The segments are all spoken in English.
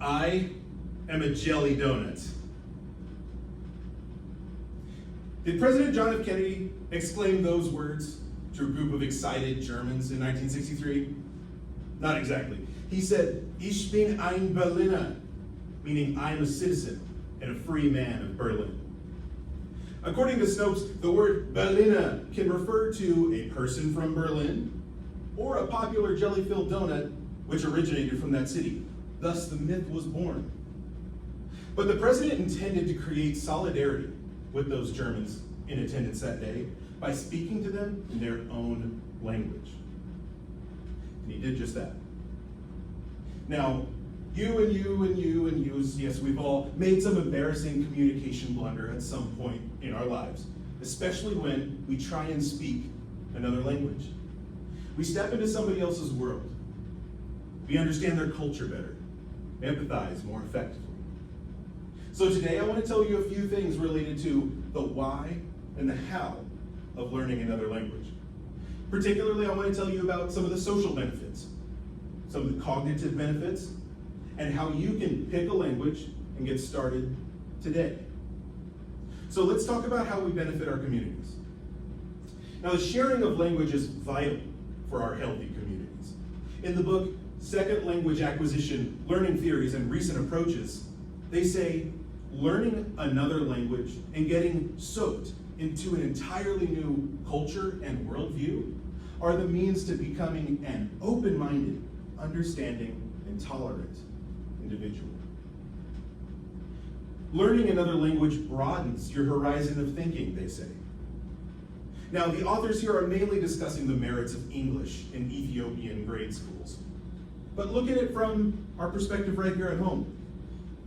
I am a jelly donut. Did President John F. Kennedy exclaim those words to a group of excited Germans in 1963? Not exactly. He said, "Ich bin ein Berliner," meaning I am a citizen and a free man of Berlin. According to Snopes, the word Berliner can refer to a person from Berlin or a popular jelly-filled donut which originated from that city. Thus, the myth was born. But the president intended to create solidarity with those Germans in attendance that day by speaking to them in their own language. And he did just that. Now, you and you and you and you, yes, we've all made some embarrassing communication blunder at some point in our lives, especially when we try and speak another language. We step into somebody else's world. We understand their culture better, empathize more effectively. So today I want to tell you a few things related to the why and the how of learning another language. Particularly, I want to tell you about some of the social benefits, some of the cognitive benefits, and how you can pick a language and get started today. So let's talk about how we benefit our communities. Now, the sharing of language is vital for our healthy communities. In the book, Second Language Acquisition, Learning Theories and Recent Approaches, they say learning another language and getting soaked into an entirely new culture and worldview are the means to becoming an open-minded, understanding, and tolerant individual. Learning another language broadens your horizon of thinking, they say. Now, the authors here are mainly discussing the merits of English in Ethiopian grade schools. But look at it from our perspective right here at home,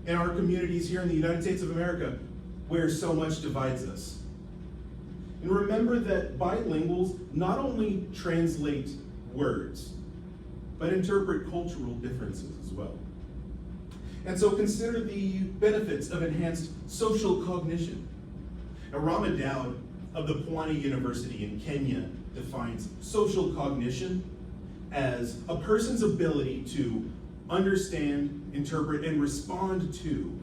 in our communities here in the United States of America, where so much divides us. And remember that bilinguals not only translate words, but interpret cultural differences as well. And so consider the benefits of enhanced social cognition. Now, Rama Dowd of the Pwani University in Kenya defines social cognition as a person's ability to understand, interpret, and respond to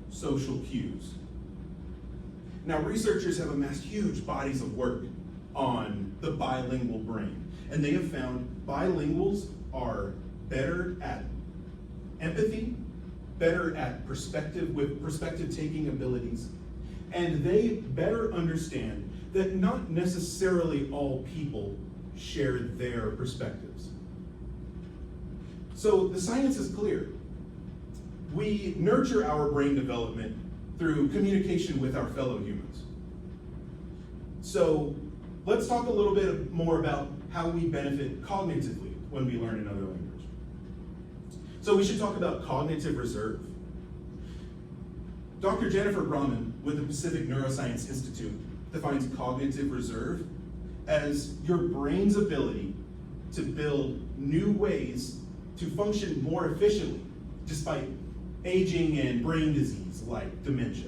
social cues. Now, researchers have amassed huge bodies of work on the bilingual brain, and they have found bilinguals are better at empathy, better at perspective-taking abilities, and they better understand that not necessarily all people share their perspectives. So the science is clear. We nurture our brain development through communication with our fellow humans. So let's talk a little bit more about how we benefit cognitively when we learn another language. So we should talk about cognitive reserve. Dr. Jennifer Brahman with the Pacific Neuroscience Institute defines cognitive reserve as your brain's ability to build new ways to function more efficiently despite aging and brain disease like dementia.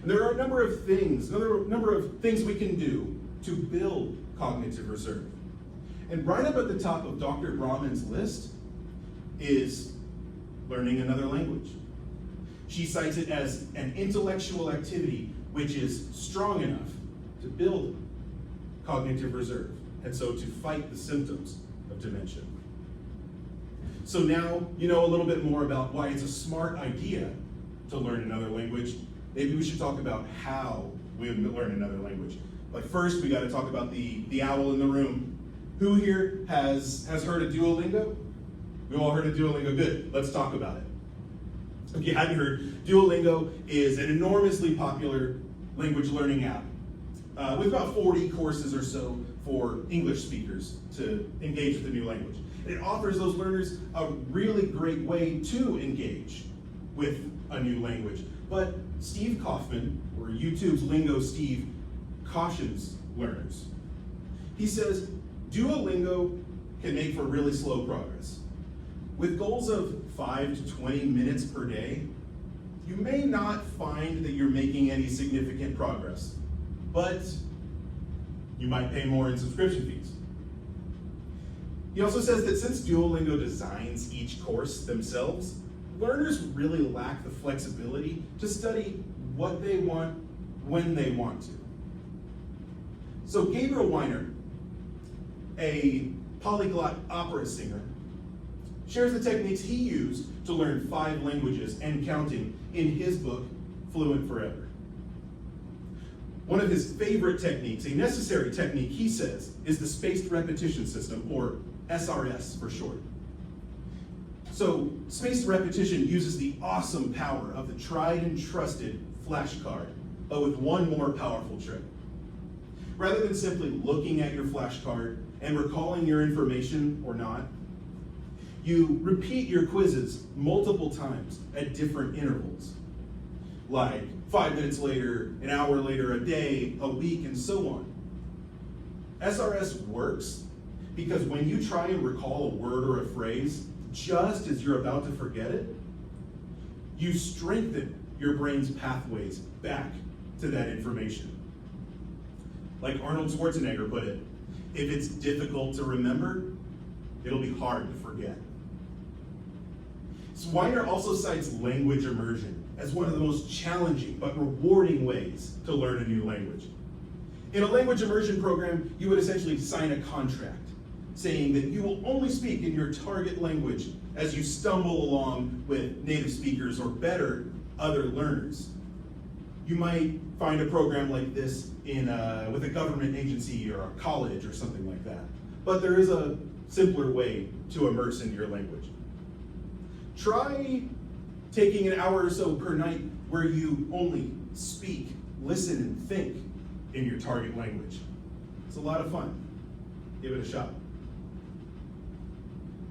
And there are a number of things we can do to build cognitive reserve. And right up at the top of Dr. Brahman's list is learning another language. She cites it as an intellectual activity which is strong enough to build cognitive reserve, and so to fight the symptoms of dementia. So now you know a little bit more about why it's a smart idea to learn another language. Maybe we should talk about how we learn another language. But first, we got to talk about the owl in the room. Who here has heard of Duolingo? We all heard of Duolingo. Good. Let's talk about it. If you hadn't heard, Duolingo is an enormously popular language learning app with about 40 courses or so for English speakers to engage with a new language. And it offers those learners a really great way to engage with a new language. But Steve Kaufman, or YouTube's Lingo Steve, cautions learners. He says, Duolingo can make for really slow progress. With goals of 5 to 20 minutes per day, you may not find that you're making any significant progress, but you might pay more in subscription fees. He also says that since Duolingo designs each course themselves, learners really lack the flexibility to study what they want when they want to. So Gabriel Weiner, a polyglot opera singer, shares the techniques he used to learn 5 languages and counting in his book, Fluent Forever. One of his favorite techniques, a necessary technique, he says, is the spaced repetition system, or SRS for short. So, spaced repetition uses the awesome power of the tried and trusted flashcard, but with one more powerful trick. Rather than simply looking at your flashcard and recalling your information or not, you repeat your quizzes multiple times at different intervals, like 5 minutes later, an hour later, a day, a week, and so on. SRS works because when you try and recall a word or a phrase just as you're about to forget it, you strengthen your brain's pathways back to that information. Like Arnold Schwarzenegger put it, if it's difficult to remember, it'll be hard to forget. So Weiner also cites language immersion as one of the most challenging but rewarding ways to learn a new language. In a language immersion program, you would essentially sign a contract saying that you will only speak in your target language as you stumble along with native speakers or better, other learners. You might find a program like this with a government agency or a college or something like that. But there is a simpler way to immerse into your language. Try taking an hour or so per night where you only speak, listen, and think in your target language. It's a lot of fun. Give it a shot.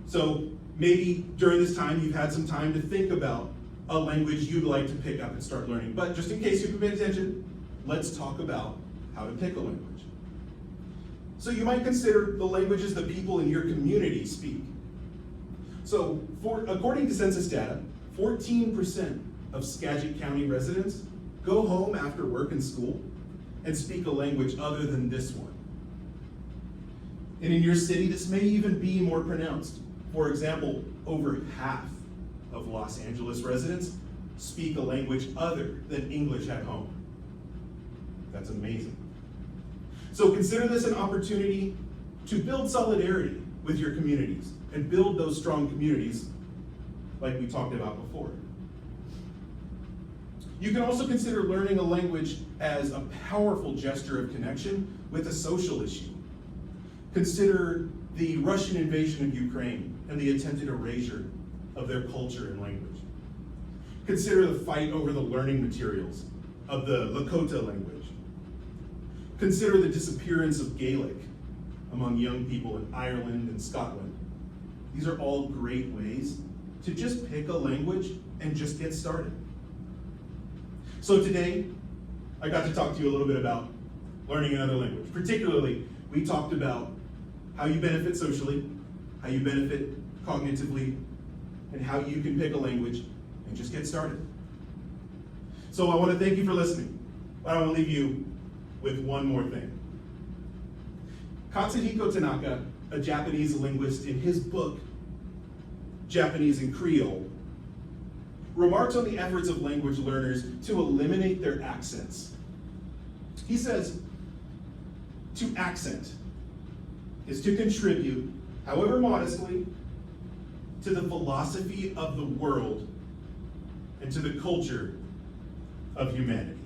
So maybe during this time you've had some time to think about a language you'd like to pick up and start learning. But just in case you've been paying attention, let's talk about how to pick a language. So you might consider the languages that people in your community speak. So according to census data, 14% of Skagit County residents go home after work and school and speak a language other than this one. And in your city, this may even be more pronounced. For example, over half of Los Angeles residents speak a language other than English at home. That's amazing. So consider this an opportunity to build solidarity with your communities and build those strong communities like we talked about before. You can also consider learning a language as a powerful gesture of connection with a social issue. Consider the Russian invasion of Ukraine and the attempted erasure of their culture and language. Consider the fight over the learning materials of the Lakota language. Consider the disappearance of Gaelic among young people in Ireland and Scotland. These are all great ways to just pick a language and just get started. So today, I got to talk to you a little bit about learning another language. Particularly, we talked about how you benefit socially, how you benefit cognitively, and how you can pick a language and just get started. So I want to thank you for listening, but I want to leave you with one more thing. Katsuhiko Tanaka, a Japanese linguist, in his book, Japanese and Creole, remarks on the efforts of language learners to eliminate their accents. He says, to accent is to contribute, however modestly, to the philosophy of the world and to the culture of humanity.